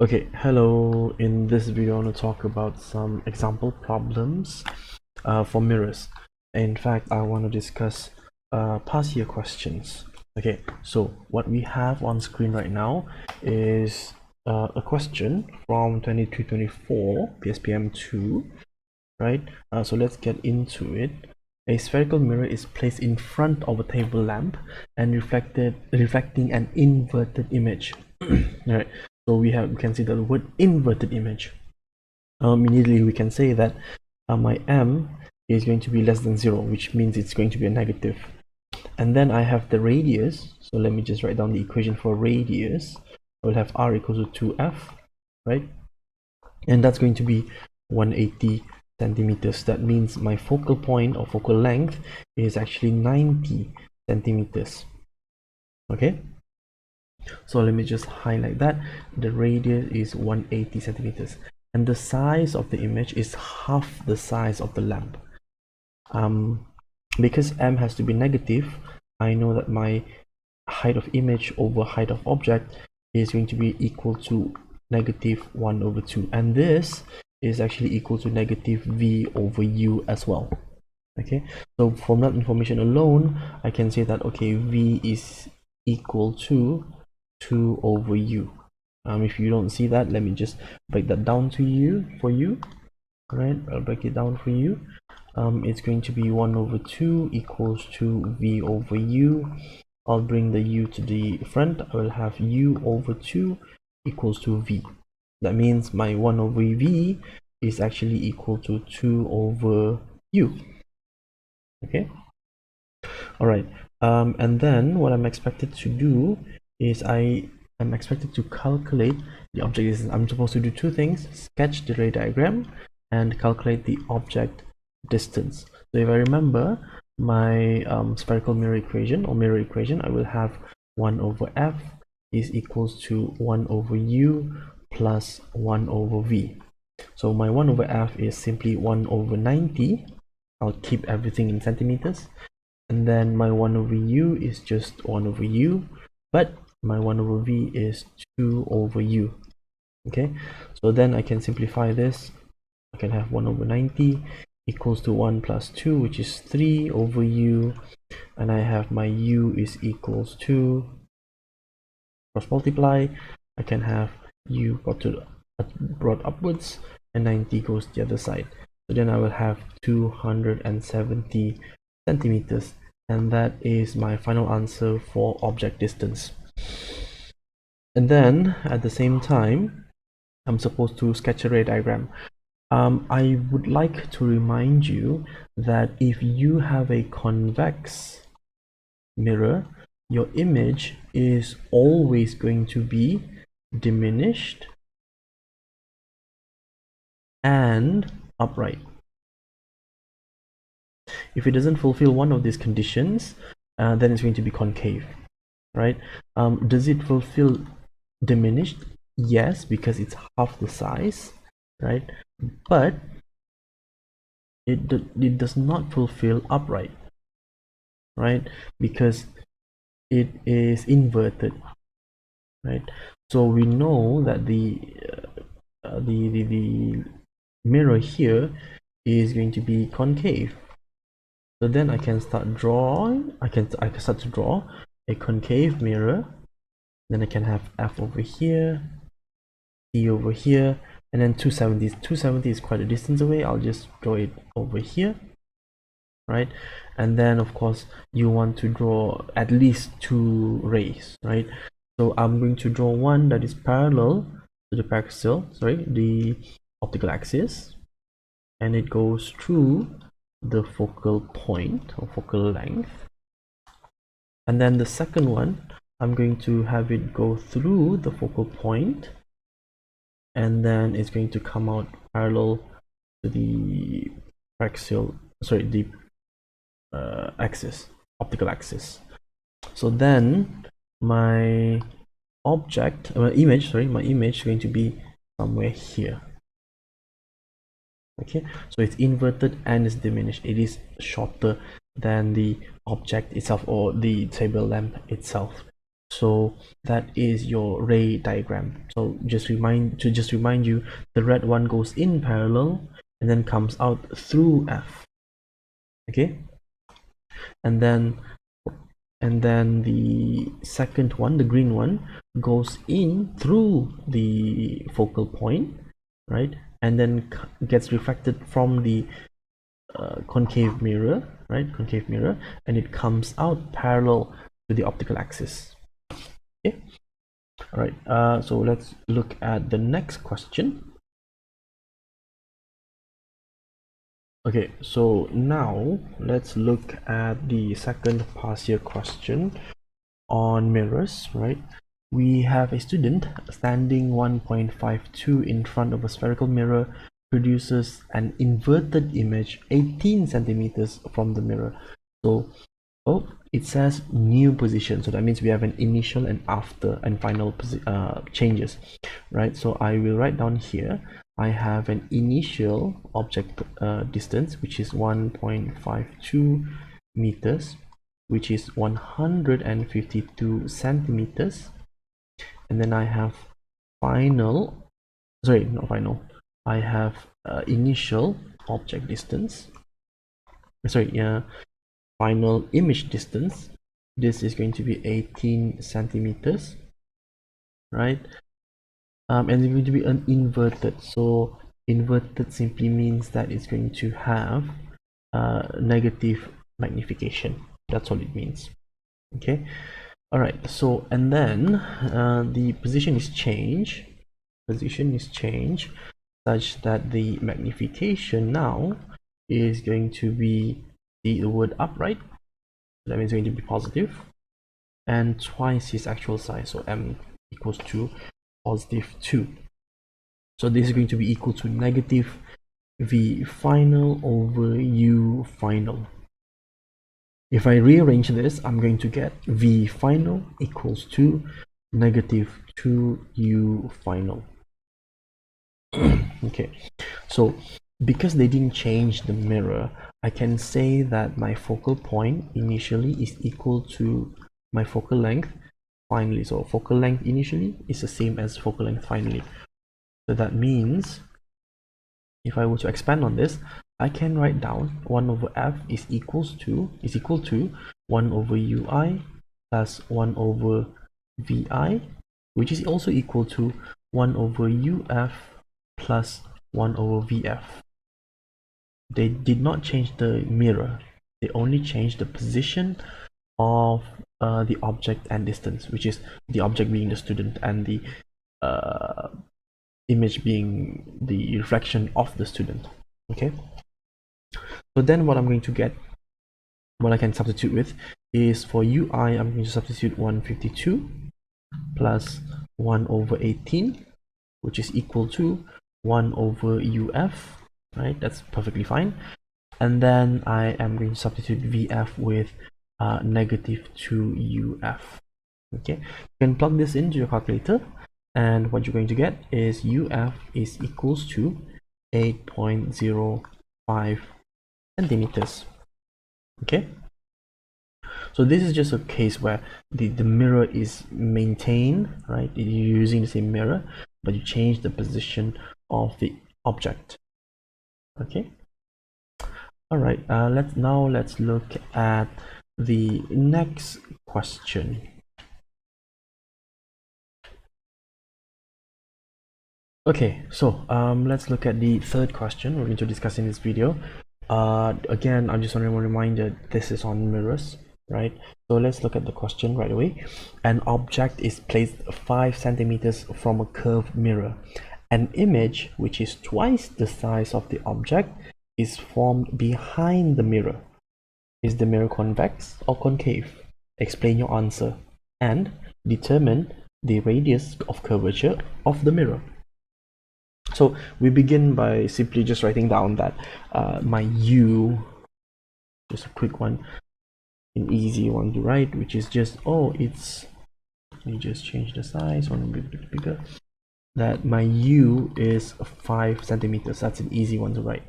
Okay, hello. In this video, I want to talk about some example problems for mirrors. In fact, I want to discuss past year questions. Okay, so what we have on screen right now is a question from 23-24 PSPM 2, right? So let's get into it. A spherical mirror is placed in front of a table lamp and reflecting an inverted image. Right. So we can see the word inverted image. Immediately we can say that my m is going to be less than 0, which means it's going to be a negative. And then I have the radius. So let me just write down the equation for radius. I will have r equals to 2f, right? And that's going to be 180 centimeters. That means my focal point or focal length is actually 90 centimeters. Okay, so let me just highlight that. The radius is 180 centimeters and the size of the image is half the size of the lamp. Because m has to be negative, I know that my height of image over height of object is going to be equal to negative 1/2, and this is actually equal to negative v over u as well. Okay, so from that information alone, I can say that okay, v is equal to 2 over u. If you don't see that, let me just break that down to you for you. Right, I'll break it down for you. It's going to be 1/2 equals to v over u. I'll bring the u to the front. I will have u over 2 equals to v. That means my 1/v is actually equal to 2 over u. Okay, all right. And then what I'm expected to do is I'm expected to calculate the object distance. I'm supposed to do two things: sketch the ray diagram and calculate the object distance. So if I remember my spherical mirror equation or mirror equation, I will have 1/f is equals to 1/u plus 1/v. So my 1/f is simply 1/90. I'll keep everything in centimeters. And then my 1/u is just 1/u, but my 1/v is 2 over u. Okay, so then I can simplify this. I can have 1/90 equals to 1 plus 2, which is 3 over u, and I have my u is equals to, cross multiply, I can have u brought upwards and 90 goes the other side. So then I will have 270 centimeters, and that is my final answer for object distance. And then at the same time, I'm supposed to sketch a ray diagram. I would like to remind you that if you have a convex mirror, your image is always going to be diminished and upright. If it doesn't fulfill one of these conditions, then it's going to be concave, right? Does it fulfill diminished? Yes, because it's half the size, right? But it does not fulfill upright, right? Because it is inverted, right? So we know that the mirror here is going to be concave. So then I can start drawing. I can start to draw a concave mirror. Then I can have f over here, c over here, and then 270. 270 is quite a distance away. I'll just draw it over here, right? And then of course you want to draw at least 2 rays, right? So I'm going to draw one that is parallel to the optical axis, and it goes through the focal point or focal length. And then the second one, I'm going to have it go through the focal point, and then it's going to come out parallel to the optical axis. So then my image is going to be somewhere here. Okay, so it's inverted and it's diminished. It is shorter than the object itself or the table lamp itself. So that is your ray diagram. So just remind you, the red one goes in parallel and then comes out through F. Okay, and then the second one, the green one, goes in through the focal point, right, and then gets reflected from the concave mirror, right, concave mirror, and it comes out parallel to the optical axis. Okay, all right, so let's look at the next question. Okay, so now let's look at the second past year question on mirrors, right? We have a student standing 1.52 in front of a spherical mirror, produces an inverted image 18 centimeters from the mirror. So it says new position, so that means we have an initial and after and final changes, right? So I will write down here, I have an initial object distance, which is 1.52 meters, which is 152 centimeters, and then I have final, sorry, not final, I have initial object distance, sorry, final image distance. This is going to be 18 centimeters, right? And it's going to be an inverted. So inverted simply means that it's going to have negative magnification. That's all it means. Okay, all right. So and then the position is changed. Position is changed such that the magnification now is going to be the word upright. That means it's going to be positive, and twice his actual size, so m equals to positive 2. So this is going to be equal to negative v final over u final. If I rearrange this, I'm going to get v final equals to negative 2u final. Okay, so because they didn't change the mirror, I can say that my focal point initially is equal to my focal length finally. So focal length initially is the same as focal length finally. So that means if I were to expand on this, I can write down 1 over f is equal to 1 over ui plus 1 over vi, which is also equal to 1 over uf plus 1 over vf. They did not change the mirror, they only changed the position of the object and distance, which is the object being the student and the image being the reflection of the student. Okay, so then what I'm going to get, what I can substitute with is for ui, I'm going to substitute 152 plus 1 over 18, which is equal to 1 over uf, right? That's perfectly fine. And then I am going to substitute vf with negative 2uf. Okay, you can plug this into your calculator, and what you're going to get is uf is equals to 8.05 centimeters. Okay, so this is just a case where the mirror is maintained, right? You're using the same mirror, but you change the position of the object. Okay, all right, let's look at the next question. Okay, so let's look at the third question we're going to discuss in this video. Again, I just want to remind you, this is on mirrors, right? So let's look at the question right away. An object is placed 5 centimeters from a curved mirror. An image which is twice the size of the object is formed behind the mirror. Is the mirror convex or concave? Explain your answer and determine the radius of curvature of the mirror. So we begin by simply just writing down that my u, just a quick one, an easy one to write, which is just, let me just change the size, one a bit bigger, that my u is 5 centimeters. That's an easy one to write.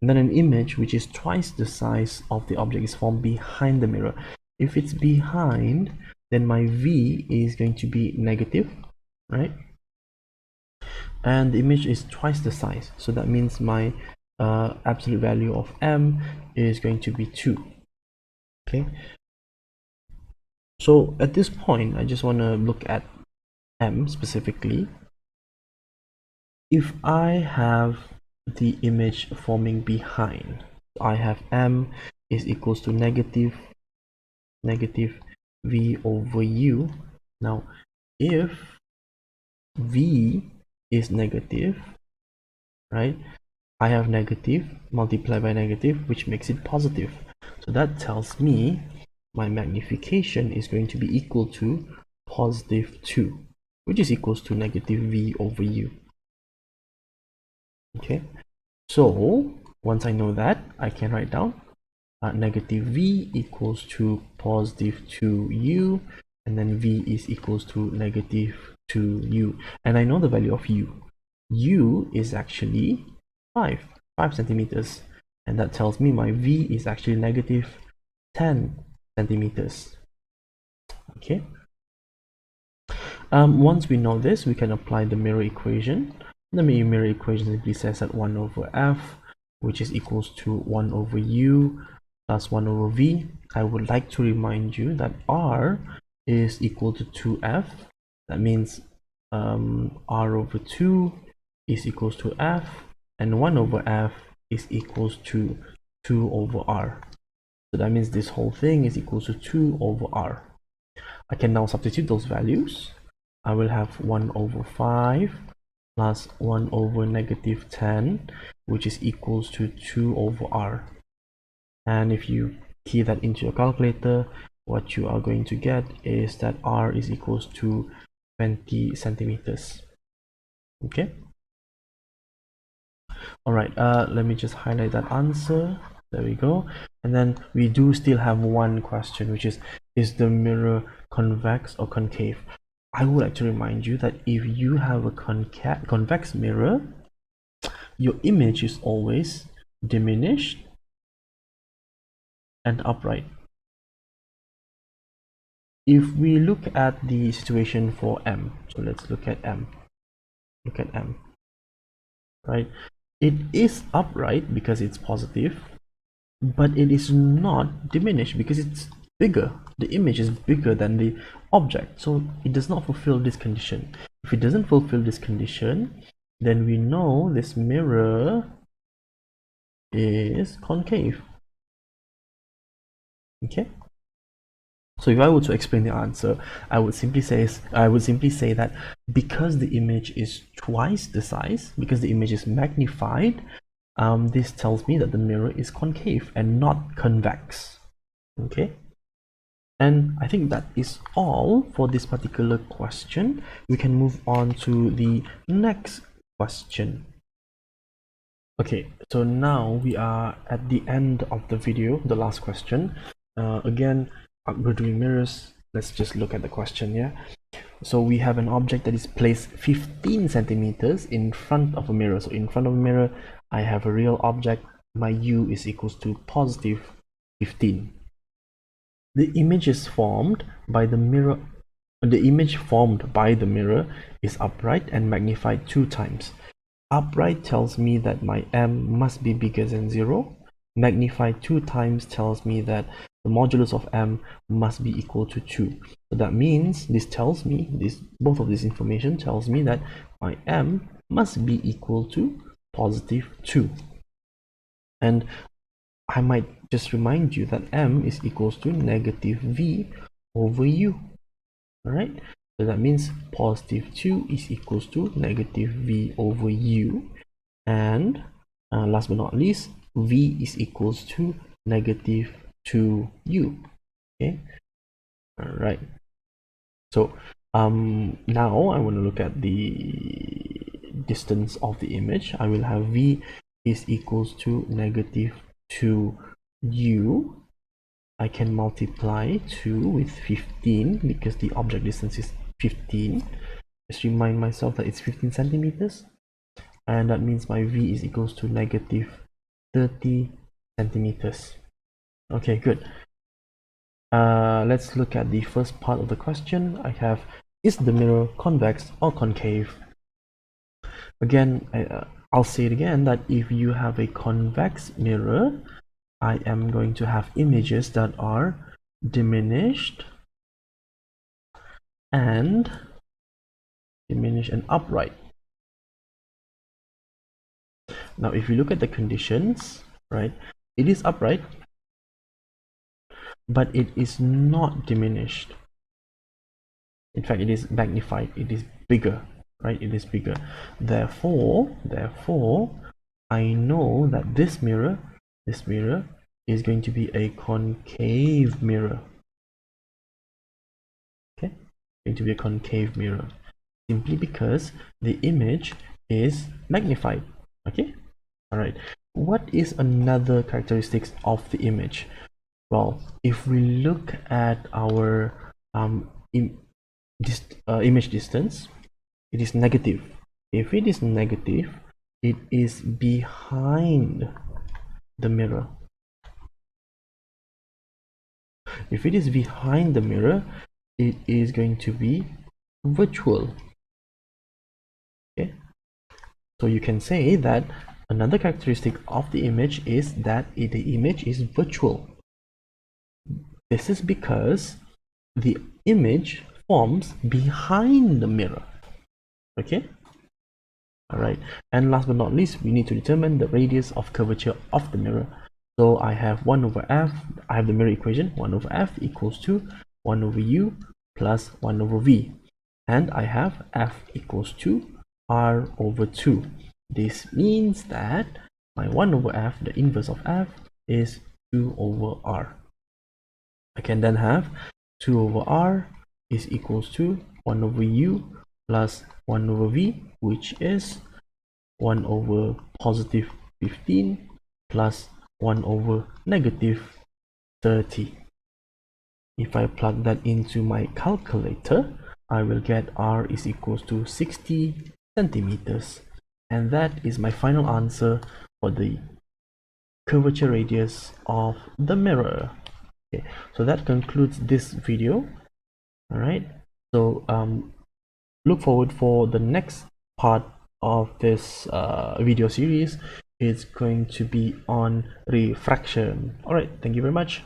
And then an image which is twice the size of the object is formed behind the mirror. If it's behind, then my v is going to be negative, right? And the image is twice the size, so that means my absolute value of m is going to be 2. Okay, so at this point I just want to look at m specifically. If I have the image forming behind, I have m is equals to negative v over u. Now if v is negative, right, I have negative multiplied by negative, which makes it positive. So that tells me my magnification is going to be equal to positive 2, which is equals to negative v over u. Okay, so once I know that, I can write down negative v equals to positive 2u, and then v is equals to negative 2u, and I know the value of u is actually 5 centimeters, and that tells me my v is actually negative 10 centimeters. Okay, once we know this, we can apply the mirror equation. The mirror equation simply says that 1 over f, which is equals to 1 over u plus 1 over v. I would like to remind you that r is equal to 2f. That means r over 2 is equals to f, and 1 over f is equals to 2 over r. So that means this whole thing is equals to 2 over r. I can now substitute those values. I will have 1 over 5 plus 1 over negative 10, which is equals to 2 over r. And if you key that into your calculator, what you are going to get is that r is equals to 20 centimeters. Okay, all right, let me just highlight that answer. There we go. And then we do still have one question, which is the mirror convex or concave? I would like to remind you that if you have a convex mirror, your image is always diminished and upright. If we look at the situation for m, so let's look at m. Look at m, right? It is upright because it's positive, but it is not diminished because it's bigger. The image is bigger than the object, so it does not fulfill this condition. If it doesn't fulfill this condition, then we know this mirror is concave. Okay, so if I were to explain the answer, I would simply say that because the image is twice the size, because the image is magnified, this tells me that the mirror is concave and not convex. Okay, and I think that is all for this particular question. We can move on to the next question. Okay, so now we are at the end of the video, the last question. Again, we're doing mirrors. Let's just look at the question. Yeah, so we have an object that is placed 15 centimeters in front of a mirror. So in front of a mirror, I have a real object. My u is equals to positive 15. The image is formed by the mirror. The image formed by the mirror is upright and magnified 2 times. Upright tells me that my m must be bigger than 0. Magnified 2 times tells me that the modulus of m must be equal to 2. So that means this tells me, both of this information tells me that my m must be equal to positive 2. And I might just remind you that m is equals to negative v over u. Alright, so that means positive 2 is equals to negative v over u, and last but not least, v is equals to negative 2u. Okay, alright, so now I want to look at the distance of the image. I will have v is equals to negative 2u. I can multiply 2 with 15 because the object distance is 15. Just remind myself that it's 15 centimeters, and that means my v is equals to negative 30 centimeters. Okay, good. Let's look at the first part of the question. I have, is the mirror convex or concave? Again, I'll say it again, that if you have a convex mirror, I am going to have images that are diminished and upright. Now if you look at the conditions, right, it is upright, but it is not diminished. In fact, it is magnified, it is bigger, right? It is bigger. Therefore, I know that this mirror is going to be a concave mirror. Okay, going to be a concave mirror, simply because the image is magnified. Okay, all right. What is another characteristics of the image? Well, if we look at our image distance, it is negative. If it is negative, it is behind the mirror. If it is behind the mirror, it is going to be virtual. Okay, so you can say that another characteristic of the image is that the image is virtual. This is because the image forms behind the mirror. Okay, all right. And last but not least, we need to determine the radius of curvature of the mirror. So I have 1 over f, I have the mirror equation, 1 over f equals to 1 over u plus 1 over v. And I have f equals to r over 2. This means that my 1 over f, the inverse of f, is 2 over r. I can then have 2 over r is equals to 1 over u plus 1 over v, which is 1 over positive 15 plus 1 over negative 30. If I plug that into my calculator, I will get r is equals to 60 centimeters. And that is my final answer for the curvature radius of the mirror. Okay, so that concludes this video. All right, so look forward for the next part of this video series. It's going to be on refraction. All right, thank you very much.